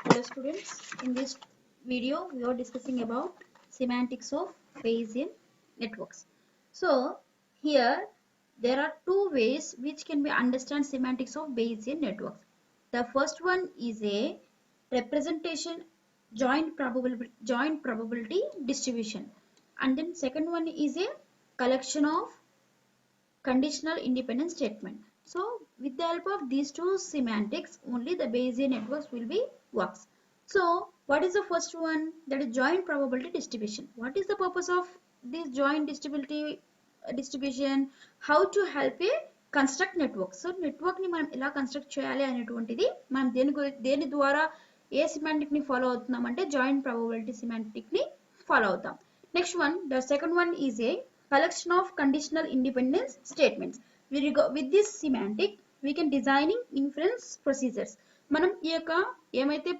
Hello students, in this video we are discussing about semantics of Bayesian networks. So here there are two ways which can be understand semantics of Bayesian networks. The first one is a representation joint probability distribution, and then second one is a collection of conditional independent statement. So with the help of these two semantics, only the Bayesian networks will be works. So what is the first one? That is joint probability distribution. What is the purpose of this joint distribution? How to help a construct network. So network ni మనం ఎలా construct చేయాలి అనేటువంటిది మనం దేని ద్వారా ఏ semantic ని follow అవుతున్నాం అంటే జాయింట్ ప్రాబబిలిటీ సిమాంటిక్ ని ఫాలో అవుతాం. Next one, the second one is a collection of conditional independence statements. With this semantic, we can designing inference procedures. మనం ఈ యొక్క ఏమైతే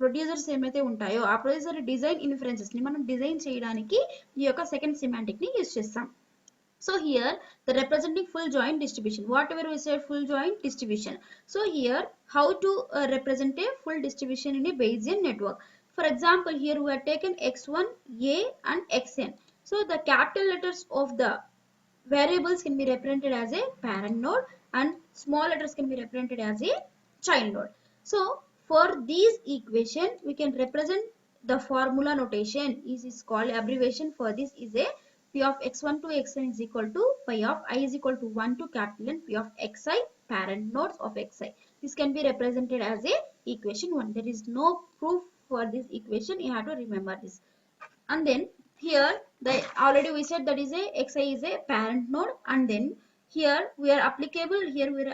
ప్రొడ్యూసర్స్ ఏమైతే ఉంటాయో ఆ ప్రొడ్యూసర్ డిజైన్ ఇన్ఫరెన్సెస్ ని మనం డిజైన్ చేయడానికి ఈ యొక్క సెకండ్ సిమాంటిక్ ని యూజ్ చేస్తాం. So here the representing full joint distribution, whatever we said full joint distribution. So here how to represent a full distribution in a Bayesian network. For example, here we have taken x1, a and xn. So the capital letters of the variables can be represented as a parent node and small letters can be represented as a child node. So for these equation we can represent the formula notation is called abbreviation for this is a p of x1 to xn is equal to pi of I is equal to 1 to capital N p of xi parent nodes of xi. This can be represented as a equation 1. There is no proof for this equation, you have to remember this. And then here the already we said that is a xi is a parent node, and then here we are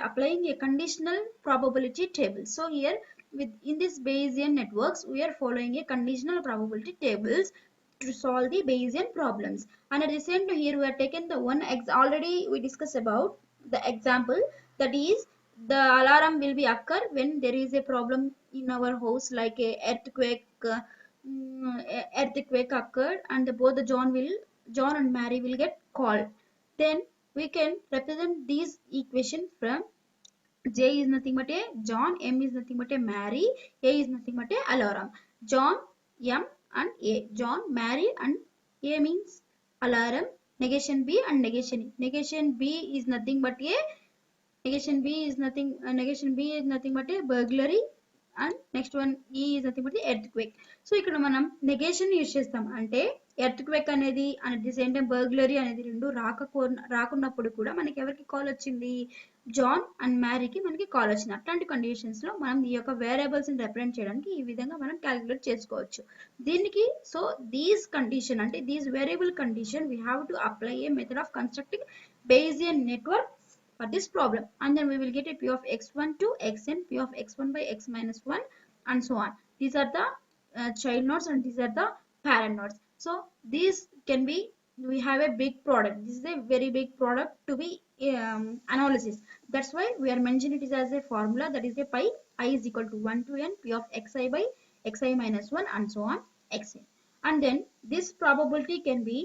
applying a conditional probability table. So here in this Bayesian networks we are following a conditional probability tables to solve the Bayesian problems. And at the same time here we are taken the one already we discussed about the example, that is the alarm will be occur when there is a problem in our house like a earthquake occurred and both the John and Mary will get called. Then we can represent these equation from J is nothing but a John, M is nothing but a Mary, A is nothing but a alarm. John, M and A. John, Mary and A means alarm, negation B and negation E. Negation B is nothing but a negation B is nothing but a burglary, and next one E is nothing but the earthquake. So ఇక్కడ మనం negation use చేస్తాం అంటే earthquake అనేది and at the same time burglary అనేది రెండు రాకున్నప్పుడు కూడా మనకి ఎవరికి కాల్ వచ్చింది, జాన్ అండ్ మ్యారీకి మనకి కాల్ వచ్చింది. అట్లాంటి కండిషన్స్ లో మనం ఈ యొక్క వేరియబుల్స్ ని రిప్రజెంట్ చేయడానికి ఈ విధంగా మనం క్యాలిక్యులేట్ చేసుకోవచ్చు దీనికి. సో దీస్ కండిషన్ అంటే these variable condition we have to apply A method of constructing Bayesian network for this problem, and then we will get a p of x1 to xn, p of x1 by x minus 1 and so on. These are the child nodes and these are the parent nodes. So these can be, we have a big product, this is a very big product to be analysis. That's why we are mentioning it as a formula, that is a pi I is equal to 1 to n p of xi by xi minus 1 and so on xn. And then this probability can be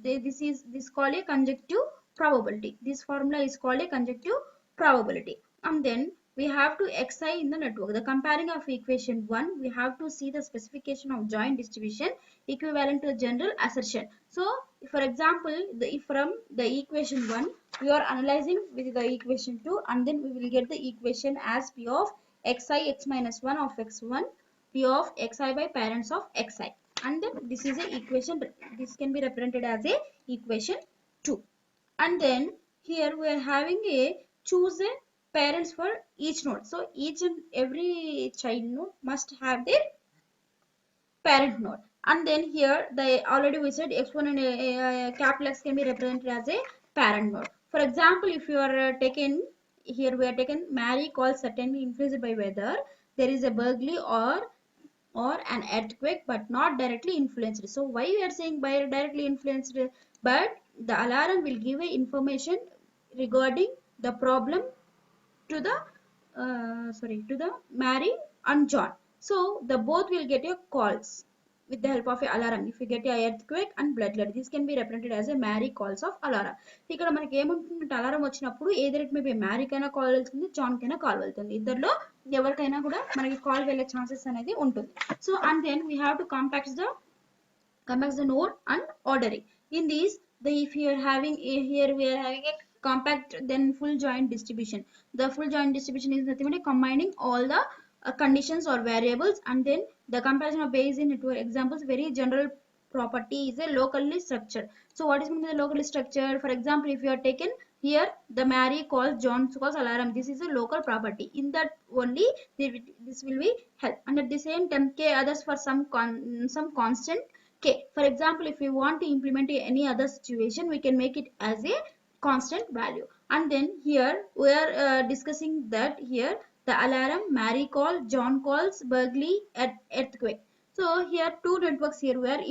this called a conjective probability. This formula is called a conjective probability. And then we have to xi in the network. The comparing of equation 1, we have to see the specification of joint distribution equivalent to the general assertion. So for example, if from the equation 1 we are analyzing with the equation 2, and then we will get the equation as p of xi x minus 1 of x1, p of xi by parents of xi, and then this is a equation, this can be represented as a equation 2. And then here we are having a choose a parents for each node. So each and every child node must have their parent node. And then here the already we said x1 and capital X can be represented as a parent node. For example, if you are taken here, we are taken Mary calls certainly influenced by weather, there is a burglary or an earthquake but not directly influenced. So why we are saying by directly influenced, but the alarm will give a information regarding the problem to the Mary and John. So the both will get your calls with the help of a alarm. If you get a earthquake and bloodlet, this can be represented as a Mary calls of alarm. ఇక్కడ మనకి ఏమంటుందంటే alarm వచ్చినప్పుడు either it may be Mary కైనా call వెళ్తుంది, John కైనా call వెళ్తుంది, ఇద్దరిలో ఎవరికైనా కూడా మనకి కాల్ వెళ్ళే ఛాన్సెస్ అనేది ఉంటుంది. So and then we have to compact the node and ordering. In these, if you are having here we are having a compact then full joint distribution. The full joint distribution is nothing but combining all the conditions or variables, and then the comparison of Bayesian network examples. Very general property is a locally structured. So what is meant by the locally structured? For example, if you are taken here the Mary calls John calls alarm, this is a local property. In that only this will be help, and at the same time k others for some constant k. For example, if we want to implement any other situation, we can make it as a constant value. And then here we are discussing that here the alarm, Mary call, John calls, burglary, earthquake. So here two networks here we are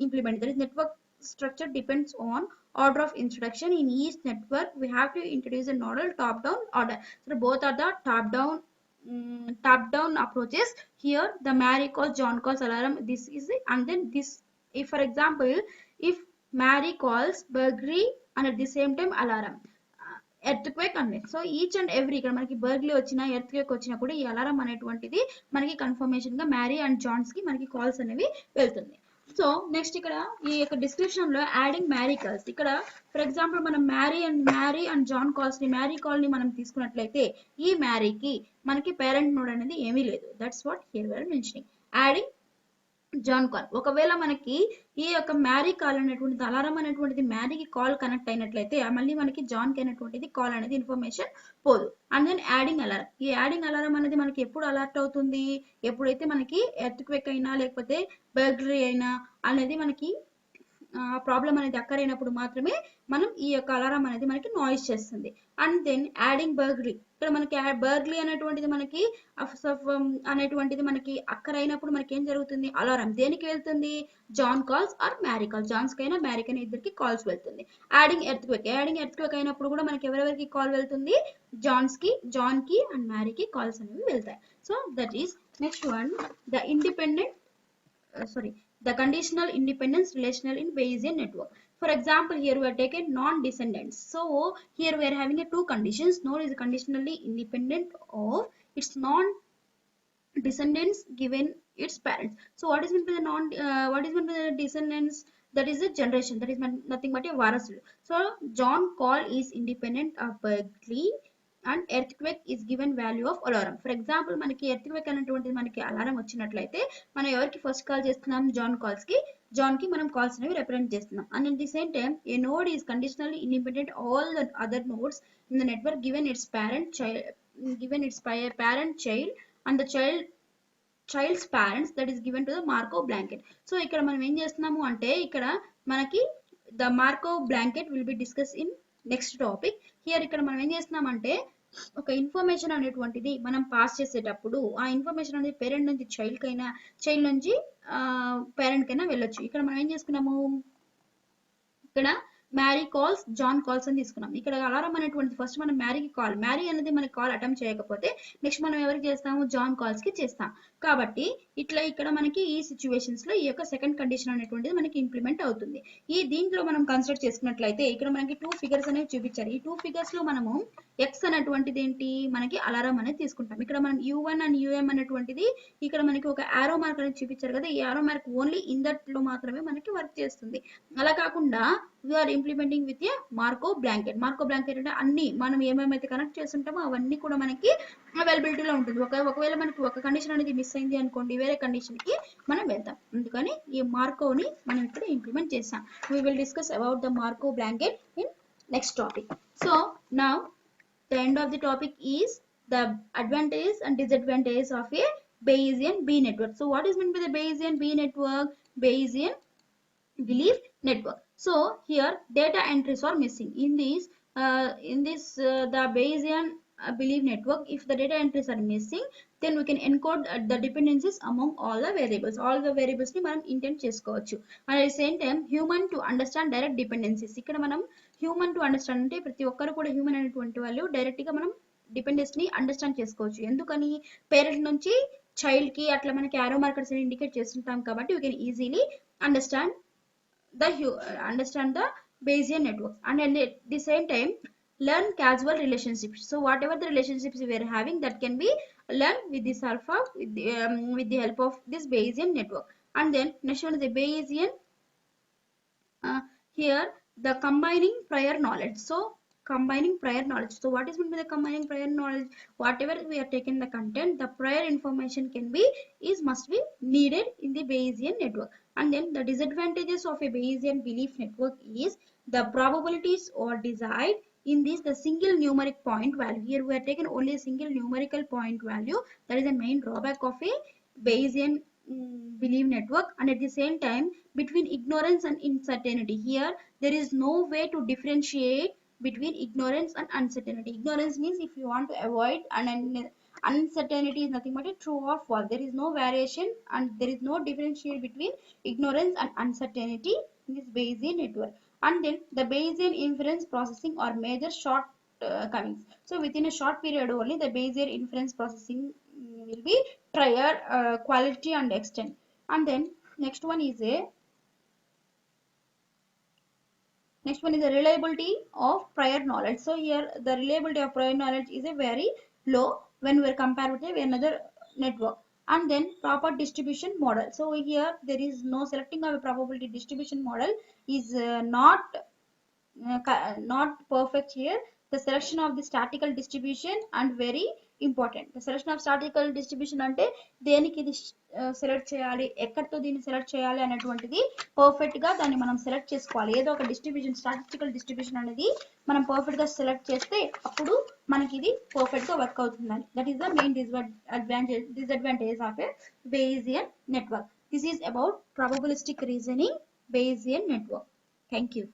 implemented. That is network structure depends on order of introduction. In each network we have to introduce a nodal top down order. So both are the top down approaches. Here the Mary calls, John calls, alarm, this is it. And then this, if for example if Mary calls burglary and at the same time alarm, earthquake అనేది. So each and every ఇక్కడ మనకి బర్గ్లీ వచ్చినా earthquake వచ్చినా కూడా ఈ alarm అనేటువంటిది మనకి confirmation గా మ్యారీ అండ్ జాన్స్ కి మనకి కాల్స్ అనేవి వెళ్తుంది. సో నెక్స్ట్ ఇక్కడ ఈ యొక్క డిస్క్రిప్షన్ లో యాడింగ్ మ్యారీ కాల్స్. ఇక్కడ ఫర్ ఎగ్జాంపుల్ మనం మ్యారీ అండ్ జాన్ కాల్స్ ని, మ్యారీ కాల్ ని మనం తీసుకున్నట్లయితే ఈ మ్యారీకి మనకి పేరెంట్ నోడ్ అనేది ఏమీ లేదు. That's what here we are mentioning. Adding John call. ఒకవేళ మనకి ఈ యొక్క మ్యారీ కాల్ అనేటువంటిది అలారం అనేటువంటిది మ్యారీకి కాల్ కనెక్ట్ అయినట్లయితే మళ్ళీ మనకి జాన్ కి అనేటువంటిది కాల్ అనేది ఇన్ఫర్మేషన్ పోదు. And then adding alarm. ఈ యాడింగ్ అలారం అనేది మనకి ఎప్పుడు అలర్ట్ అవుతుంది? ఎప్పుడైతే మనకి ఎర్త్క్వేక్ అయినా లేకపోతే బర్గ్లరీ అయినా అనేది మనకి ప్రాబ్లం అనేది అక్కర్ అయినప్పుడు మాత్రమే మనం ఈ యొక్క అలారం అనేది మనకి నాయిస్ చేస్తుంది. And then adding burglary. ఇక్కడ మనకి బర్గ్లరీ అనేటువంటిది మనకి అక్కర్ అయినప్పుడు మనకి ఏం జరుగుతుంది? అలారం దేనికి వెళ్తుంది? John calls or Mary calls. జాన్స్ కైనా మ్యారీకైనా ఇద్దరికి కాల్స్ వెళ్తుంది. Adding earthquake. యాడింగ్ ఎర్త్క్వేక్ అయినప్పుడు కూడా మనకి ఎవరెవరికి కాల్ వెళ్తుంది? జాన్ కి అండ్ మ్యారీకి కాల్స్ అనేవి వెళ్తాయి. So that is next one, the conditional independence relational in Bayesian network. For example, here we are taken non-descendants. So here we are having a two conditions. Node is conditionally independent of its non-descendants given its parents. So what is meant by the descendants? That is a generation. That is nothing but a varasudu. So John call is independent of Berkeley and earthquake is given value of alarm. For example, మనకి earthquake అనేటువంటిది మనకి alarm వచ్చినట్లయితే మనం ఎవరికి first call చేస్తున్నాం? John కి మనం calls అనేవి రిప్రజెంట్ చేస్తున్నాం. And at the same time A node is conditionally independent all the other nodes in the network given it's parent child and the child's parents, that is given to the Markov blanket. So ఇక్కడ మనం ఏం చేస్తున్నాము అంటే ఇక్కడ మనకి the Markov blanket will be discussed in next topic. Here ఇక్కడ మనం ఏం చేస్తున్నామంటే ఒక ఇన్ఫర్మేషన్ అనేటువంటిది మనం పాస్ చేసేటప్పుడు ఆ ఇన్ఫర్మేషన్ అనేది పేరెంట్ నుంచి చైల్డ్ నుంచి పేరెంట్ కైనా వెళ్ళొచ్చు. ఇక్కడ మనం ఏం చేసుకున్నాము? ఇక్కడ మ్యారీ కాల్స్, జాన్ కాల్స్ అని తీసుకున్నాం. ఇక్కడ అలారం అనేటువంటి ఫస్ట్ మనం మ్యారీకి కాల్, మ్యారీ అనేది మనకి కాల్ అటెంప్ట్ చేయకపోతే నెక్స్ట్ మనం ఎవరికి చేస్తాము? జాన్ కాల్స్ కి చేస్తాం. కాబట్టి ఇట్లా ఇక్కడ మనకి ఈ సిచ్యువేషన్స్ లో ఈ యొక్క సెకండ్ కండిషన్ అనేటువంటిది మనకి ఇంప్లిమెంట్ అవుతుంది. దీంట్లో మనం కన్సిడర్ చేసుకున్నట్లయితే ఇక్కడ మనకి టూ ఫిగర్స్ అనేవి చూపించారు. ఈ టూ ఫిగర్స్ లో మనము ఎక్స్ అనేటువంటిది ఏంటి? మనకి అలారం అనేది తీసుకుంటాం. ఇక్కడ మనం U1 అండ్ UM అనేటువంటిది ఇక్కడ మనకి ఒక ఆరో మార్క్ అనేది చూపించారు కదా, ఈ ఆరో మార్క్ ఓన్లీ ఇన్ దట్ లో మాత్రమే మనకి వర్క్ చేస్తుంది. అలా కాకుండా we are implementing with a Markov blanket. Markov blanket అంటే అన్ని మనం ఏమేమైతే కనెక్ట్ చేస్తుంటామో అవన్నీ కూడా మనకి అవైలబిలిటీలో ఉంటుంది. ఒకవేళ మనకి ఒక కండిషన్ అనేది మిస్ అయింది అనుకోండి, వేరే కండిషన్ కి మనం వెళ్తాం. అందుకని ఈ మార్కోని మనం ఇక్కడ ఇంప్లిమెంట్ చేస్తాం. We will discuss about the Marco blanket in next topic. So now the end of the topic is the advantages and disadvantages of a Bayesian B network. So what is meant by the Bayesian B network? Bayesian belief network. So here data entries are missing in this the Bayesian belief network. If the data entries are missing, then we can encode the dependencies among all the variables. All the variables ni manam intend chesukovachu. And at the same time human to understand direct dependencies. ikkada manam human to understand ante prati okkaru kuda human అనేటువంటి వాళ్ళు direct గా మనం dependence ని understand చేసుకోవచ్చు. ఎందుకని? Parent నుంచి child కి అట్లా మనకి ఆరో మార్కర్స్ ని ఇండికేట్ చేస్తుంటాం కాబట్టి we can easily understand the Bayesian network. And at the same time learn causal relationships. So whatever the relationships we are having, that can be learn with this alpha with the help of this Bayesian network. And then next one is the Bayesian. Here the combining prior knowledge. So combining prior knowledge. So what is meant by the combining prior knowledge? Whatever we are taking the content, the prior information must be needed in the Bayesian network. And then the disadvantages of a Bayesian belief network is the probabilities are desired in this the single numeric point value. Here we are taking only a single numerical point value. That is the main drawback of a Bayesian belief network. And at the same time, between ignorance and uncertainty, here there is no way to differentiate between ignorance and uncertainty. Ignorance means if you want to avoid, and uncertainty is nothing but a true or false. There is no variation and there is no differentiate between ignorance and uncertainty in this Bayesian network. And then the Bayesian inference processing or major shortcomings. So within a short period only, the Bayesian inference processing will be prior quality and extent. And then next one is a reliability of prior knowledge. So here the reliability of prior knowledge is a very low when we are compared with another network. And then proper distribution model. So here there is no selecting of a probability distribution model is not perfect here. The selection of the statistical distribution and very important. The selection of statistical distribution ante దేనికి ఇది select చేయాలి, ఎక్కడితో దీన్ని select చేయాలి అనేటువంటిది perfect గా దాన్ని మనం select చేసుకోవాలి. ఏదో ఒక డిస్ట్రిబ్యూషన్ స్టాటిస్టికల్ డిస్ట్రిబ్యూషన్ అనేది మనం పర్ఫెక్ట్ గా సెలెక్ట్ చేస్తే అప్పుడు మనకి ఇది పర్ఫెక్ట్ గా వర్క్ అవుతుందని. That is the main disadvantage of a Bayesian network. This is about probabilistic reasoning Bayesian network. Thank you.